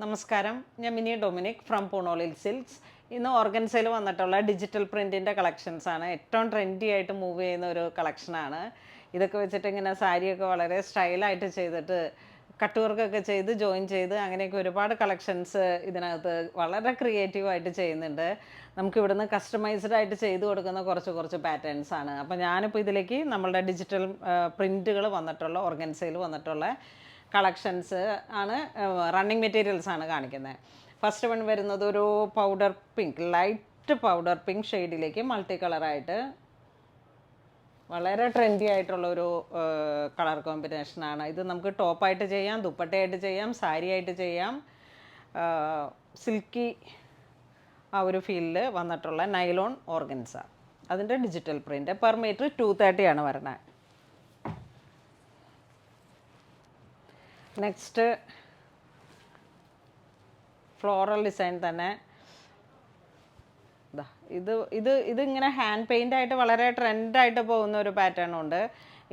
നമസ്കാരം, ഞാൻ mini Dominic from പൂണോളിൽ silks. ഇന്ന് ഓർഗൻസയിൽ വന്നിട്ടുള്ള ഡിജിറ്റൽ പ്രിൻറ്റിൻ്റെ കളക്ഷൻസാണ്. ഏറ്റവും ട്രെൻഡി ആയിട്ട് മൂവ് ചെയ്യുന്ന ഒരു കളക്ഷനാണ്. ഇതൊക്കെ വെച്ചിട്ട് ഇങ്ങനെ സാരിയൊക്കെ വളരെ സ്റ്റൈലായിട്ട് ചെയ്തിട്ട് കട്ട് വർക്കൊക്കെ ചെയ്ത് ജോയിൻ ചെയ്ത് അങ്ങനെയൊക്കെ ഒരുപാട് കളക്ഷൻസ് ഇതിനകത്ത് വളരെ ക്രിയേറ്റീവായിട്ട് ചെയ്യുന്നുണ്ട്. നമുക്ക് ഇവിടുന്ന് കസ്റ്റമൈസ്ഡ് ആയിട്ട് ചെയ്ത് കൊടുക്കുന്ന കുറച്ച് പാറ്റേൺസ് ആണ്. അപ്പോൾ ഞാനിപ്പോൾ ഇതിലേക്ക് നമ്മളുടെ ഡിജിറ്റൽ പ്രിൻറ്റുകൾ വന്നിട്ടുള്ള ഓർഗൻസയിൽ വന്നിട്ടുള്ള കളക്ഷൻസ് ആണ്, റണ്ണിങ് മെറ്റീരിയൽസ് ആണ് കാണിക്കുന്നത്. ഫസ്റ്റ് വൺ വരുന്നത് ഒരു powder pink, light powder pink ഷെയ്ഡിലേക്ക് മൾട്ടി കളറായിട്ട് വളരെ ട്രെൻഡി ആയിട്ടുള്ളൊരു കളർ കോമ്പിനേഷനാണ്. ഇത് നമുക്ക് ടോപ്പായിട്ട് ചെയ്യാം, ദുപ്പട്ടയായിട്ട് ചെയ്യാം, സാരി ആയിട്ട് ചെയ്യാം. സിൽക്കി ആ ഒരു ഫീലിൽ വന്നിട്ടുള്ള നൈലോൺ ഓർഗൻസ, അതിൻ്റെ ഡിജിറ്റൽ പ്രിൻ്റ്. പെർ മീറ്റർ 230 ആണ് വരുന്നത്. നെക്സ്റ്റ് ഫ്ലോറൽ ഡിസൈൻ തന്നെ. ഇതിങ്ങനെ ഹാൻഡ് പെയിൻ്റ് ആയിട്ട് വളരെ ട്രെൻഡായിട്ട് പോകുന്ന ഒരു പാറ്റേൺ ഉണ്ട്.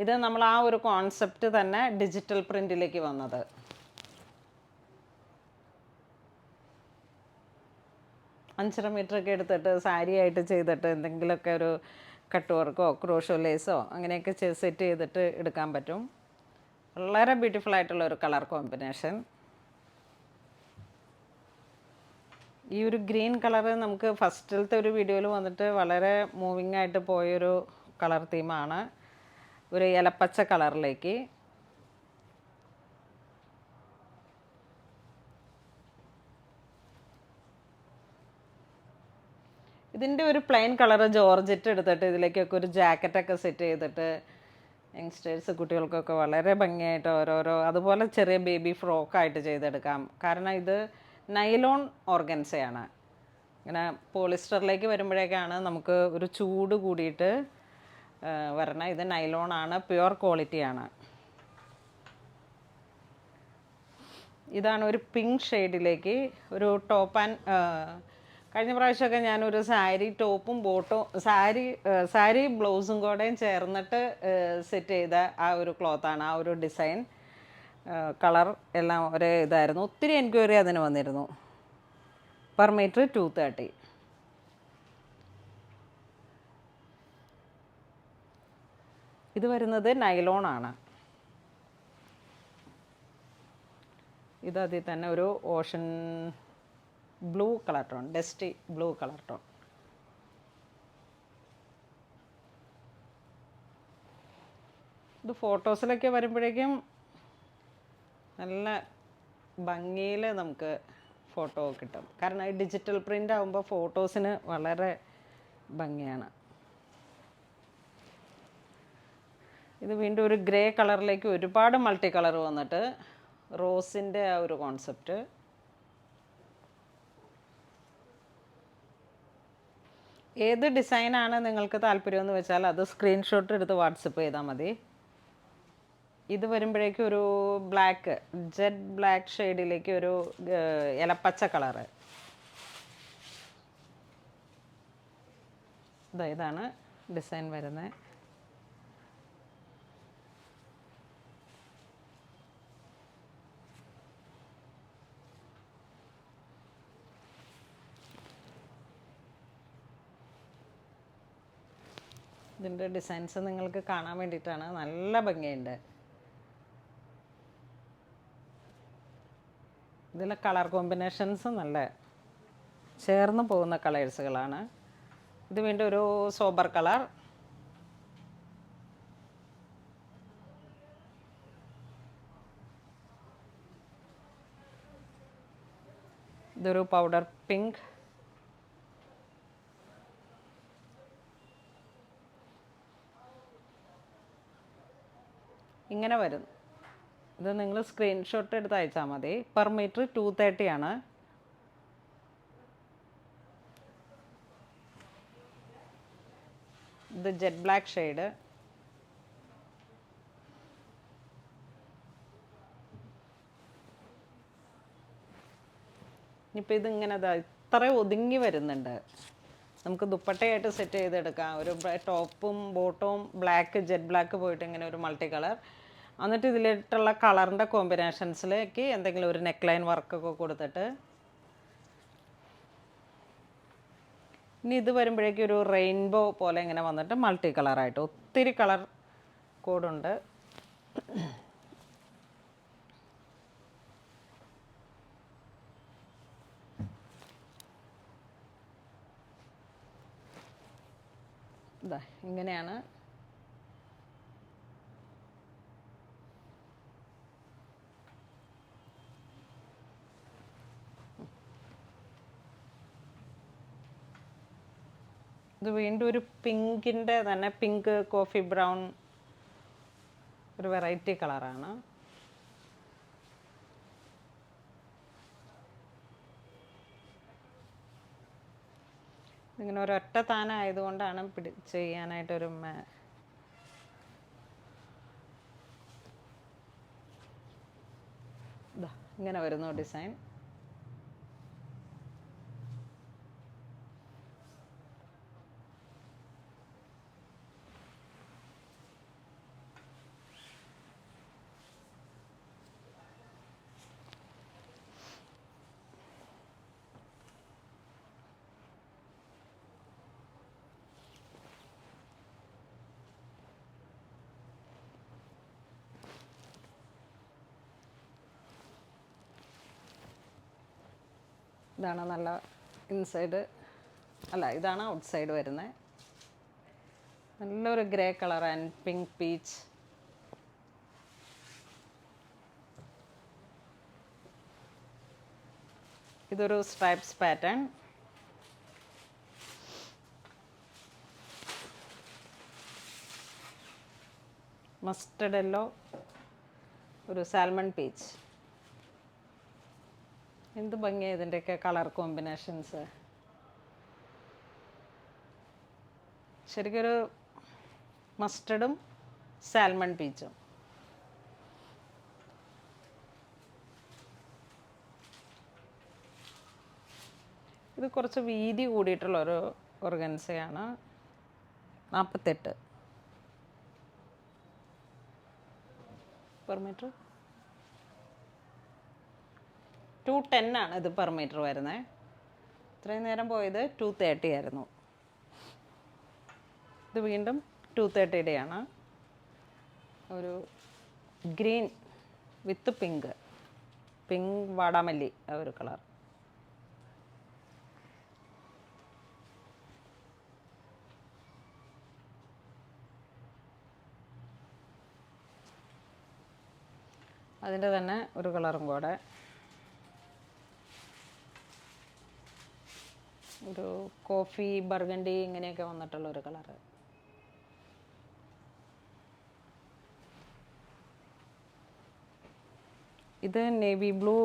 ഇത് നമ്മൾ ആ ഒരു കോൺസെപ്റ്റ് തന്നെ ഡിജിറ്റൽ പ്രിൻറ്റിലേക്ക് വന്നത്. അഞ്ചര മീറ്ററൊക്കെ എടുത്തിട്ട് സാരി ആയിട്ട് ചെയ്തിട്ട് എന്തെങ്കിലുമൊക്കെ ഒരു കട്ട് വർക്കോ ക്രോഷോ ലേസോ അങ്ങനെയൊക്കെ സെറ്റ് ചെയ്തിട്ട് എടുക്കാൻ പറ്റും. വളരെ ബ്യൂട്ടിഫുൾ ആയിട്ടുള്ള ഒരു കളർ കോമ്പിനേഷൻ. ഈ ഒരു ഗ്രീൻ കളർ നമുക്ക് ഫസ്റ്റിലത്തെ ഒരു വീഡിയോയിൽ വന്നിട്ട് വളരെ മൂവിങ് ആയിട്ട് പോയൊരു കളർ തീമാണ്. ഒരു ഇലപ്പച്ച കളറിലേക്ക് ഇതിൻ്റെ ഒരു പ്ലെയിൻ കളർ ജോർജറ്റ് എടുത്തിട്ട് ഇതിലേക്കൊക്കെ ഒരു ജാക്കറ്റൊക്കെ സെറ്റ് ചെയ്തിട്ട് യങ്സ്റ്റേഴ്സ് കുട്ടികൾക്കൊക്കെ വളരെ ഭംഗിയായിട്ട് ഓരോരോ അതുപോലെ ചെറിയ ബേബി ഫ്രോക്കായിട്ട് ചെയ്തെടുക്കാം. കാരണം ഇത് നൈലോൺ ഓർഗൻസയാണ്. ഇങ്ങനെ പോളിസ്റ്ററിലേക്ക് വരുമ്പോഴേക്കാണ് നമുക്ക് ഒരു ചൂട് കൂടിയിട്ട് വരണം. ഇത് നൈലോണാണ്, പ്യുവർ ക്വാളിറ്റിയാണ്. ഇതാണ് ഒരു പിങ്ക് ഷെയ്ഡിലേക്ക് ഒരു ടോപ്പ് ആൻഡ് കഴിഞ്ഞ പ്രാവശ്യമൊക്കെ ഞാനൊരു സാരി ടോപ്പും ബോട്ടും സാരി ബ്ലൗസും കൂടെയും ചേർന്നിട്ട് സെറ്റ് ചെയ്ത ആ ഒരു ക്ലോത്താണ്, ആ ഒരു ഡിസൈൻ. കളർ എല്ലാം ഒരേ ഇതായിരുന്നു. ഒത്തിരി എൻക്വയറി അതിന് വന്നിരുന്നു. Per meter 230. ഇത് വരുന്നത് നൈലോണാണ്. ഇതിൽ തന്നെ ഒരു ocean blue colour tone, dusty blue colour tone. ഇത് ഫോട്ടോസിലൊക്കെ വരുമ്പോഴേക്കും നല്ല ഭംഗിയിൽ നമുക്ക് ഫോട്ടോ കിട്ടും. കാരണം ഈ ഡിജിറ്റൽ പ്രിൻ്റ് ആകുമ്പോൾ ഫോട്ടോസിന് വളരെ ഭംഗിയാണ്. ഇത് വീണ്ടും ഒരു ഗ്രേ കളറിലേക്ക് ഒരുപാട് മൾട്ടി കളർ വന്നിട്ട് റോസിൻ്റെ ആ ഒരു കോൺസെപ്റ്റ്. ഏത് ഡിസൈനാണ് നിങ്ങൾക്ക് താല്പര്യമെന്ന് വെച്ചാൽ അത് സ്ക്രീൻഷോട്ട് എടുത്ത് വാട്സപ്പ് ചെയ്താൽ മതി. ഇത് വരുമ്പോഴേക്കും ഒരു ബ്ലാക്ക്, ജെറ്റ് ബ്ലാക്ക് ഷെയ്ഡിലേക്ക് ഒരു ഇലപ്പച്ച കളറ്. ഇതാണ് ഡിസൈൻ വരുന്നത്. ഇതിൻ്റെ ഡിസൈൻസ് നിങ്ങൾക്ക് കാണാൻ വേണ്ടിയിട്ടാണ്. നല്ല ഭംഗിയുണ്ട്. ഇതിലെ കളർ കോമ്പിനേഷൻസ് നല്ല ചേർന്ന് പോകുന്ന കളേഴ്സുകളാണ്. ഇത് വീണ്ടും ഒരു സോബർ കളർ. ഇതൊരു പൗഡർ പിങ്ക്. ഇങ്ങനെ വരും. ഇത് നിങ്ങൾ സ്ക്രീൻഷോട്ട് എടുത്ത് അയച്ചാൽ മതി. പെർ മീറ്റർ 230 ആണ്. ഇത് ജെറ്റ് ബ്ലാക്ക് ഷെയ്ഡ്. ഇനിയിപ്പോൾ ഇതിങ്ങനെ ഇത്ര ഒതുങ്ങി വരുന്നുണ്ട്. നമുക്ക് ദുപ്പട്ടയായിട്ട് സെറ്റ് ചെയ്തെടുക്കാം. ഒരു ടോപ്പും ബോട്ടവും ബ്ലാക്ക്, ജെറ്റ് ബ്ലാക്ക് പോയിട്ട് ഇങ്ങനെ ഒരു മൾട്ടി കളർ. എന്നിട്ട് ഇതിലിട്ടുള്ള കളറിൻ്റെ കോമ്പിനേഷൻസിലേക്ക് എന്തെങ്കിലും ഒരു നെക്ക് ലൈൻ വർക്കൊക്കെ കൊടുത്തിട്ട്, ഇനി ഇത് വരുമ്പോഴേക്കും ഒരു റെയിൻബോ പോലെ ഇങ്ങനെ വന്നിട്ട് മൾട്ടി കളറായിട്ട് ഒത്തിരി കളർ കോഡുണ്ട്. ഇതാ ഇങ്ങനെയാണ് ഇത്. വീണ്ടും ഒരു പിങ്കിൻ്റെ തന്നെ, പിങ്ക് കോഫി ബ്രൗൺ, ഒരു വെറൈറ്റി കളറാണ്. ഇങ്ങനെ ഒരൊറ്റ താനായതുകൊണ്ടാണ് ചെയ്യാനായിട്ടൊരു ഇങ്ങനെ വരുന്നു ഡിസൈൻ. ഇതാണ് നല്ല ഇൻസൈഡ്, അല്ല ഇതാണ് ഔട്ട് സൈഡ് വരുന്നത്. നല്ലൊരു grey colour and pink peach. ഇതൊരു സ്ട്രൈപ്സ് പാറ്റേൺ. മസ്റ്റർഡ് യെല്ലോ, ഒരു സാൽമൺ പീച്ച്. എന്ത് ഭംഗിയാണ് ഇതിൻ്റെയൊക്കെ കളർ കോമ്പിനേഷൻസ്. ശരിക്കൊരു മസ്റ്റർഡും സാൽമൺ പീച്ചും. ഇത് കുറച്ച് വീതി കൂടിയിട്ടുള്ളൊരു ഓർഗൻസയാണ്. 48 പെർ മീറ്റർ, 210 ആണ് ഇത് പെർ മീറ്റർ വരുന്നത്. ഇത്രയും നേരം പോയത് 230 ആയിരുന്നു. ഇത് വീണ്ടും 230യുടെയാണ്. ഒരു ഗ്രീൻ വിത്ത് പിങ്ക്, പിങ്ക് വാടാമല്ലി ആ ഒരു കളർ. അതിൻ്റെ തന്നെ ഒരു കളറും കൂടെ, ഒരു കോഫി ബർഗണ്ടി ഇങ്ങനെയൊക്കെ വന്നിട്ടുള്ള ഒരു കളറ്. ഇത് നേവി ബ്ലൂ,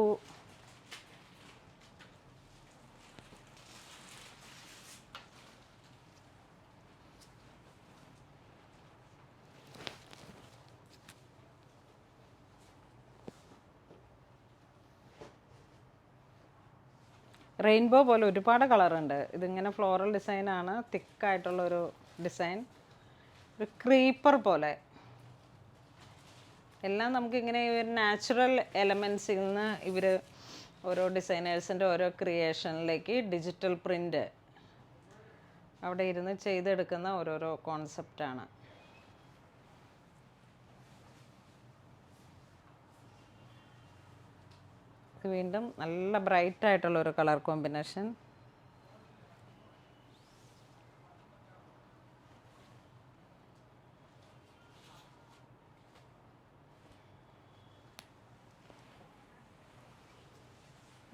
റെയിൻബോ പോലെ ഒരുപാട് കളറുണ്ട്. ഇതിങ്ങനെ ഫ്ലോറൽ ഡിസൈനാണ്, തിക്കായിട്ടുള്ളൊരു ഡിസൈൻ, ഒരു ക്രീപ്പർ പോലെ. എല്ലാം നമുക്കിങ്ങനെ ഒരു നാച്ചുറൽ എലമെൻസിൽ നിന്ന് ഇവർ ഓരോ ഡിസൈനേഴ്സിൻ്റെ ഓരോ ക്രിയേഷനിലേക്ക് ഡിജിറ്റൽ പ്രിൻ്റ് അവിടെ ഇരുന്ന് ചെയ്തെടുക്കുന്ന ഓരോരോ കോൺസെപ്റ്റാണ്. വീണ്ടും നല്ല ബ്രൈറ്റ് ആയിട്ടുള്ളൊരു കളർ കോമ്പിനേഷൻ.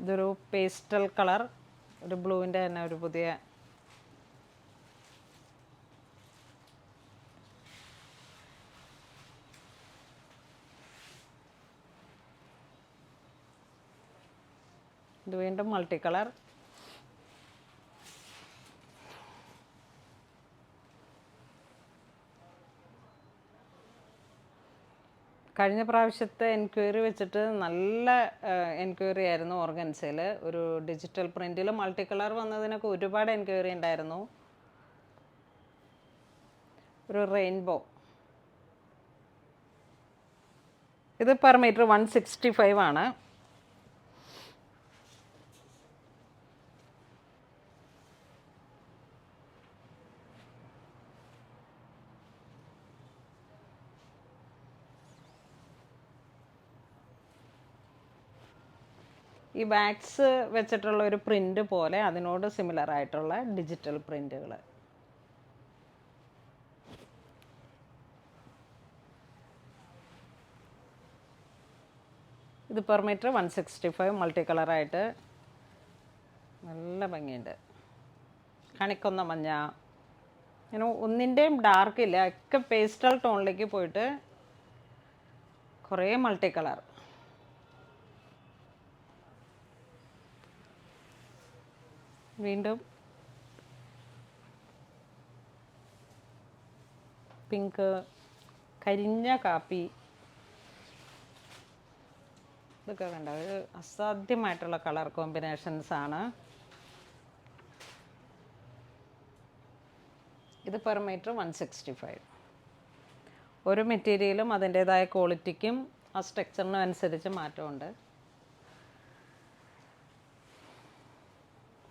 ഇതൊരു പേസ്റ്റൽ കളർ, ഒരു ബ്ലൂവിൻ്റെ തന്നെ ഒരു പുതിയ ഇത് വീണ്ടും മൾട്ടി കളർ. കഴിഞ്ഞ പ്രാവശ്യത്തെ എൻക്വയറി വെച്ചിട്ട് നല്ല എൻക്വയറി ആയിരുന്നു ഓർഗൻസയിൽ. ഒരു ഡിജിറ്റൽ പ്രിൻറ്റിൽ മൾട്ടി കളർ വന്നതിനൊക്കെ ഒരുപാട് എൻക്വയറി ഉണ്ടായിരുന്നു. ഒരു റെയിൻബോ, ഇത് പെർ മീറ്റർ 165 ആണ്. ഈ വാക്സ് വെച്ചിട്ടുള്ള ഒരു പ്രിൻ്റ് പോലെ അതിനോട് സിമിലർ ആയിട്ടുള്ള ഡിജിറ്റൽ പ്രിൻ്റുകൾ. ഇത് പെർ മീറ്റർ 165 മൾട്ടി കളറായിട്ട് നല്ല ഭംഗിയുണ്ട്. കണിക്കൊന്ന മഞ്ഞ, ഇങ്ങനെ ഒന്നിൻ്റെയും ഡാർക്ക് ഇല്ല, ഒക്കെ പേസ്റ്റൽ ടോണിലേക്ക് പോയിട്ട് കുറേ മൾട്ടി കളർ. വീണ്ടും പിങ്ക്, കരിഞ്ഞ കാപ്പി, ഇതൊക്കെ കണ്ട ഒരു അസാധ്യമായിട്ടുള്ള കളർ കോമ്പിനേഷൻസ് ആണ്. ഇത് പെർ മീറ്റർ 165. ഓരോ മെറ്റീരിയലും അതിൻ്റേതായ ക്വാളിറ്റിക്കും ആ സ്ട്രക്ചറിനും അനുസരിച്ച് മാറ്റമുണ്ട്.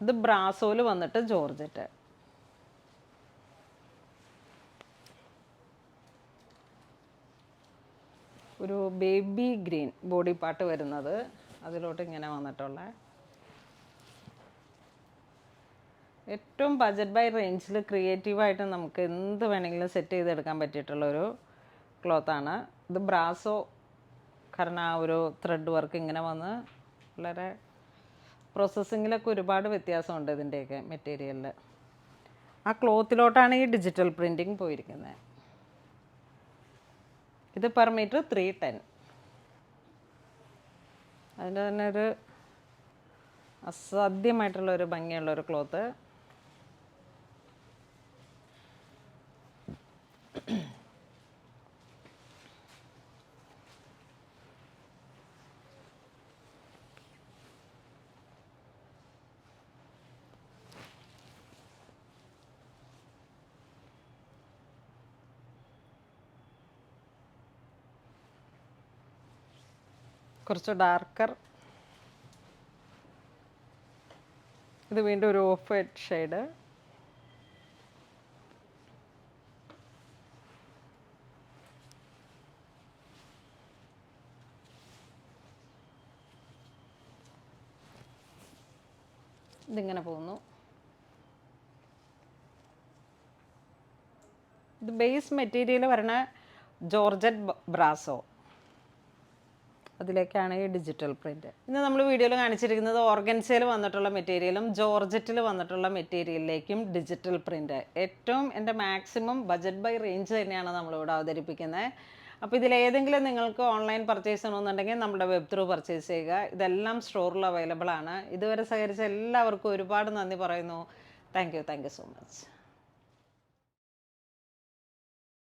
ഇത് ബ്രാസോയിൽ വന്നിട്ട് ജോർജറ്റ്. ഒരു ബേബി ഗ്രീൻ ബോഡി പാർട്ട് വരുന്നത്, അതിലോട്ട് ഇങ്ങനെ വന്നിട്ടുള്ള ഏറ്റവും ബജറ്റ് ബൈ റേഞ്ചിൽ ക്രിയേറ്റീവായിട്ട് നമുക്ക് എന്ത് വേണമെങ്കിലും സെറ്റ് ചെയ്തെടുക്കാൻ പറ്റിയിട്ടുള്ളൊരു ക്ലോത്താണ്. ഇത് ബ്രാസോ, കാരണം ആ ഒരു ത്രെഡ് വർക്ക് ഇങ്ങനെ വന്ന് വളരെ പ്രോസസ്സിങ്ങിലൊക്കെ ഒരുപാട് വ്യത്യാസമുണ്ട് ഇതിൻ്റെയൊക്കെ മെറ്റീരിയലിൽ. ആ ക്ലോത്തിലോട്ടാണ് ഈ ഡിജിറ്റൽ പ്രിൻറ്റിങ് പോയിരിക്കുന്നത്. ഇത് പെർ മീറ്റർ 310. അതിൻ്റെ തന്നെ ഒരു അസാധ്യമായിട്ടുള്ളൊരു ഭംഗിയുള്ളൊരു ക്ലോത്ത്. കുറച്ച് ഡാർക്കർ. ഇത് വീണ്ടും ഒരു ഓഫ് വൈറ്റ് ഷെയ്ഡ്. ഇതിങ്ങനെ പോകുന്നു. ഇത് ബേസ് മെറ്റീരിയൽ വരണ ജോർജറ്റ് ബ്രാസോ, അതിലേക്കാണ് ഈ ഡിജിറ്റൽ പ്രിൻ്റ്. ഇന്ന് നമ്മൾ വീഡിയോയിൽ കാണിച്ചിരിക്കുന്നത് ഓർഗൻസയിൽ വന്നിട്ടുള്ള മെറ്റീരിയലും ജോർജറ്റിൽ വന്നിട്ടുള്ള മെറ്റീരിയലിലേക്കും ഡിജിറ്റൽ പ്രിൻ്റ്. ഏറ്റവും എൻ്റെ മാക്സിമം ബജറ്റ് ബൈ റേഞ്ച് തന്നെയാണ് നമ്മളിവിടെ അവതരിപ്പിക്കുന്നത്. അപ്പോൾ ഇതിലേതെങ്കിലും നിങ്ങൾക്ക് ഓൺലൈൻ പർച്ചേസ് ചെയ്യണമെന്നുണ്ടെങ്കിൽ നമ്മുടെ വെബ് ത്രൂ പർച്ചേസ് ചെയ്യുക. ഇതെല്ലാം സ്റ്റോറിൽ അവൈലബിൾ ആണ്. ഇതുവരെ സഹകരിച്ച എല്ലാവർക്കും ഒരുപാട് നന്ദി പറയുന്നു. Thank you so much.